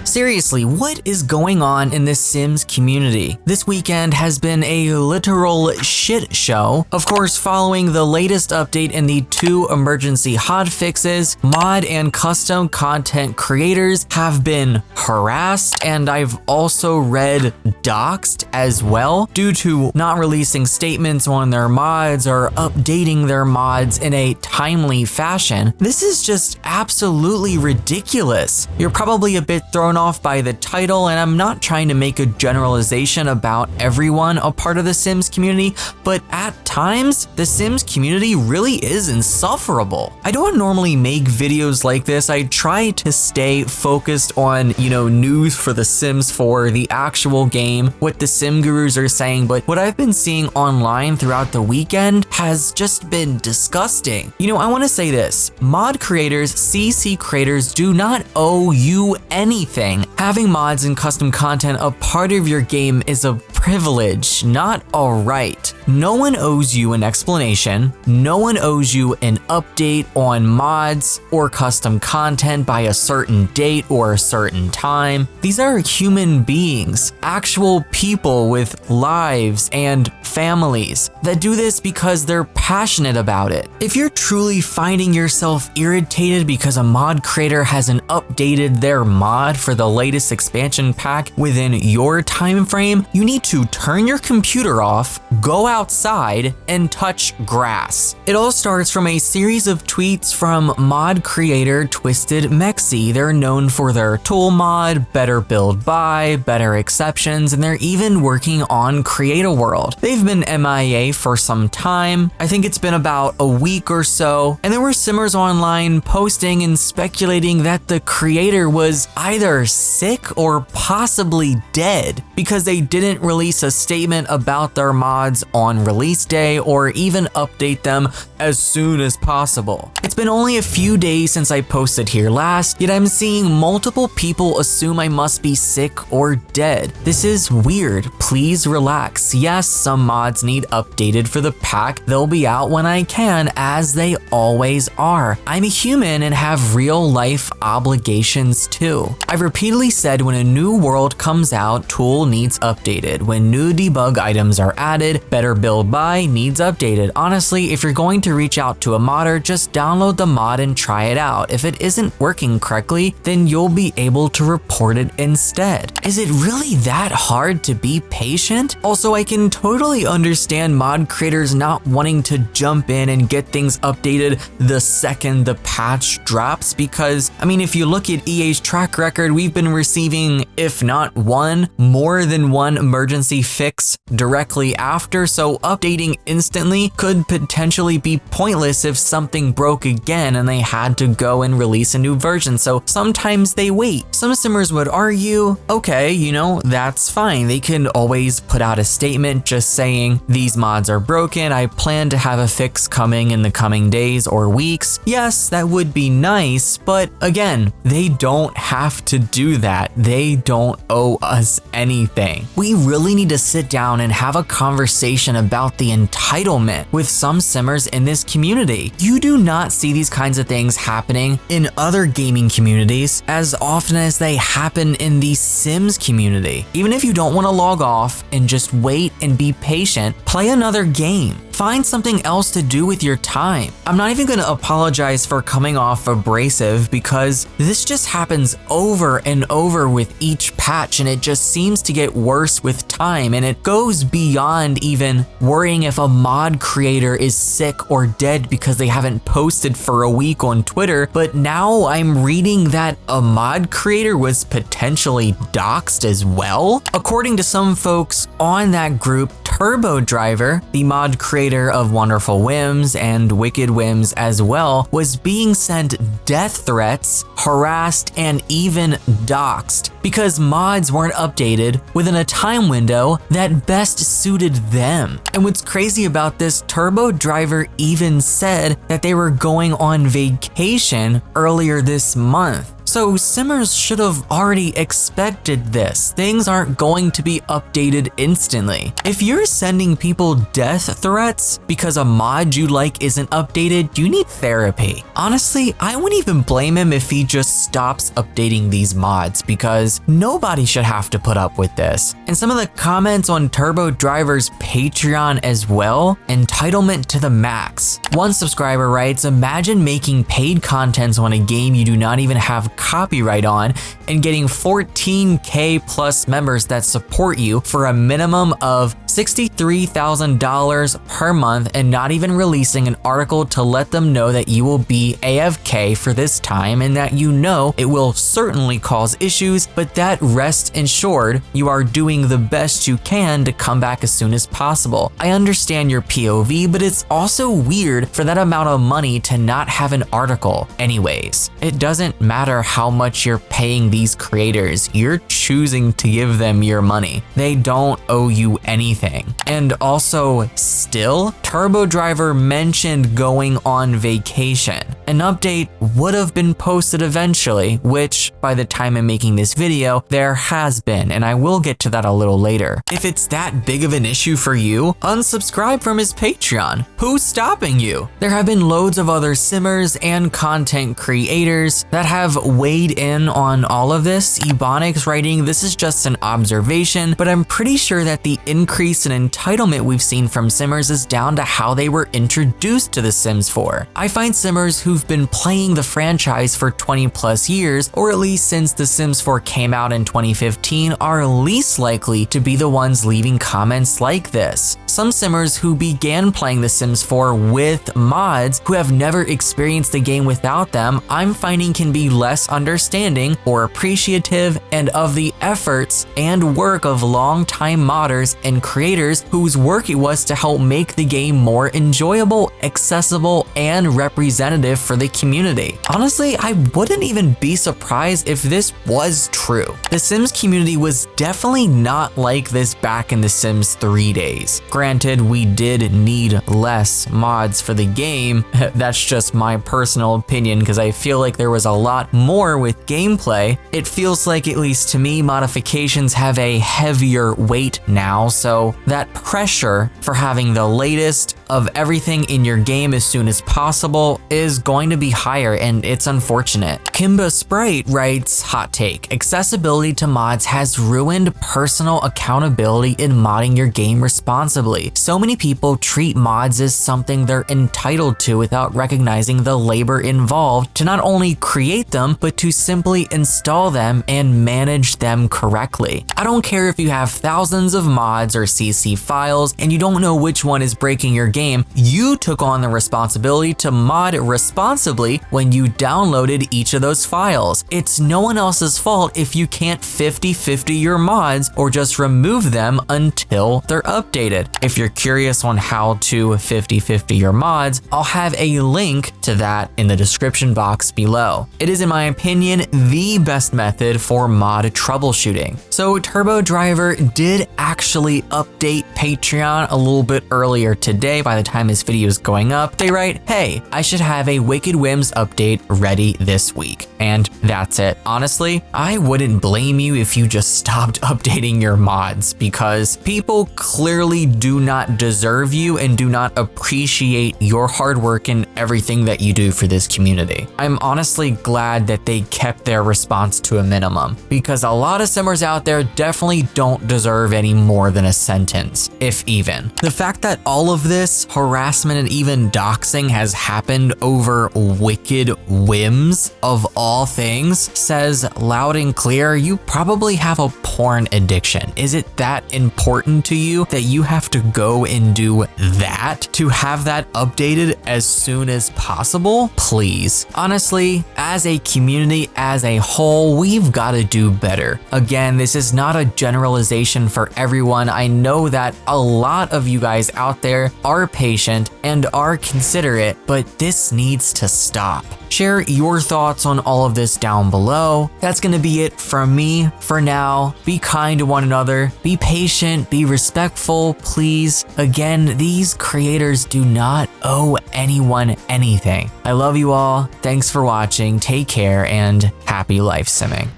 Seriously, what is going on in the Sims community? This weekend has been a literal shit show. Of course, following the latest update in the 2 emergency hotfixes, mod and custom content creators have been harassed, and I've also read doxed as well due to not releasing statements on their mods or updating their mods in a timely fashion. This is just absolutely ridiculous. You're probably a bit thrown off by the title, and I'm not trying to make a generalization about everyone a part of the Sims community, but at times, the Sims community really is insufferable. I don't normally make videos like this. I try to stay focused on, news for the Sims 4, the actual game, what the Sim gurus are saying, but what I've been seeing online throughout the weekend has just been disgusting. I want to say this, mod creators, CC creators do not owe you anything. Having mods and custom content a part of your game is a privilege, not a right. No one owes you an explanation. No one owes you an update on mods or custom content by a certain date or a certain time. These are human beings, actual people with lives and families that do this because they're passionate about it. If you're truly finding yourself irritated because a mod creator hasn't updated their mod for the latest expansion pack within your time frame, you need to turn your computer off, go outside, and touch grass. It all starts from a series of tweets from mod creator Twisted Mexi. They're known for their tool mod, better build by, better exceptions, and they're even working on Create a World. They've been MIA for some time. I think it's been about a week or so, and there were Simmers online posting and speculating that the creator was either sick or possibly dead because they didn't release a statement about their mods on release day or even update them as soon as possible. It's been only a few days since I posted here last, yet I'm seeing multiple people assume I must be sick or dead. This is weird. Please relax. Yes, some mods need updated for the pack. They'll be out when I can, as they always are. I'm a human and have real life obligations too. I've repeatedly said when a new world comes out, tool needs updated. When new debug items are added, better build by needs updated. Honestly, if you're going to reach out to a modder, just download the mod and try it out. If it isn't working correctly, then you'll be able to report it instead. Is it really that hard to be patient? Also, I can totally understand mod creators not wanting to jump in and get things updated the second the patch drops because, if you look at EA's track record, we've been receiving, if not one, more than one emergency fix directly after, so updating instantly could potentially be pointless if something broke again and they had to go and release a new version, so sometimes they wait. Some Simmers would argue, okay, that's fine. They can always put out a statement just saying, these mods are broken, I plan to have a fix coming in the coming days or weeks. Yes, that would be nice, but again, they don't have to do that. They don't owe us anything. We really need to sit down and have a conversation about the entitlement with some Simmers in this community. You do not see these kinds of things happening in other gaming communities as often as they happen in the Sims community. Even if you don't want to log off and just wait and be patient, play another game. Find something else to do with your time. I'm not even going to apologize for coming off abrasive because this just happens over and over with each patch, and it just seems to get worse with time, and it goes beyond even worrying if a mod creator is sick or dead because they haven't posted for a week on Twitter, but now I'm reading that a mod creator was potentially doxed as well. According to some folks on that group, Turbo Driver, the mod creator of Wonderful Whims and Wicked Whims as well, was being sent death threats, harassed, and even doxed because mods weren't updated within a time window that best suited them. And what's crazy about this, Turbo Driver even said that they were going on vacation earlier this month. So simmers should have already expected this. Things aren't going to be updated instantly. If you're sending people death threats because a mod you like isn't updated, you need therapy. Honestly, I wouldn't even blame him if he just stops updating these mods, because nobody should have to put up with this. And some of the comments on Turbo Driver's Patreon as well, entitlement to the max. One subscriber writes, imagine making paid content on a game you do not even have copyright on and getting 14K plus members that support you for a minimum of $63,000 per month and not even releasing an article to let them know that you will be AFK for this time and that you know it will certainly cause issues, but that rest assured you are doing the best you can to come back as soon as possible. I understand your POV, but it's also weird for that amount of money to not have an article. Anyways, it doesn't matter how much you're paying these creators, you're choosing to give them your money. They don't owe you anything. And also, still, Turbo Driver mentioned going on vacation. An update would have been posted eventually, which by the time I'm making this video, there has been, and I will get to that a little later. If it's that big of an issue for you, unsubscribe from his Patreon. Who's stopping you? There have been loads of other simmers and content creators that have weighed in on all of this. Ebonics writing, this is just an observation, but I'm pretty sure that the increase in entitlement we've seen from simmers is down to how they were introduced to The Sims 4. I find simmers who've been playing the franchise for 20 plus years, or at least since The Sims 4 came out in 2015, are least likely to be the ones leaving comments like this. Some simmers who began playing The Sims 4 with mods who have never experienced the game without them, I'm finding can be less understanding or appreciative and of the efforts and work of long-time modders and creators whose work it was to help make the game more enjoyable, accessible, and representative for the community. Honestly, I wouldn't even be surprised if this was true. The Sims community was definitely not like this back in the Sims 3 days. Granted, we did need less mods for the game. That's just my personal opinion because I feel like there was a lot more with gameplay. It feels like, at least to me, modifications have a heavier weight now, so that pressure for having the latest of everything in your game as soon as possible is going to be higher, and it's unfortunate. Kimba Sprite writes, hot take, accessibility to mods has ruined personal accountability in modding your game responsibly. So many people treat mods as something they're entitled to without recognizing the labor involved to not only create them, but to simply install them and manage them correctly. I don't care if you have thousands of mods or CC files and you don't know which one is breaking your game, you took on the responsibility to mod responsibly when you downloaded each of those files. It's no one else's fault if you can't 50-50 your mods or just remove them until they're updated. If you're curious on how to 50-50 your mods, I'll have a link to that in the description box below. It is, in my opinion, the best method for mod troubleshooting. So Turbo Driver did actually update Patreon a little bit earlier today. By the time this video is going up, they write, hey, I should have a Wicked Whims update ready this week. And that's it. Honestly, I wouldn't blame you if you just stopped updating your mods, because people clearly do not deserve you and do not appreciate your hard work and everything that you do for this community. I'm honestly glad that they kept their response to a minimum, because a lot of simmers out there definitely don't deserve any more than a sentence, if even. The fact that all of this harassment and even doxing has happened over Wicked Whims of all things says loud and clear you probably have a porn addiction. Is it that important to you that you have to go and do that to have that updated as soon as possible? Please. Honestly, as a community as a whole, we've got to do better. Again, this is not a generalization for everyone. I know that a lot of you guys out there are patient and are considerate, but this needs to stop. Share your thoughts on all of this down below. That's gonna be it from me for now. Be kind to one another, be patient, be respectful, please. Again, these creators do not owe anyone anything. I love you all. Thanks for watching. Take care. there and happy life simming.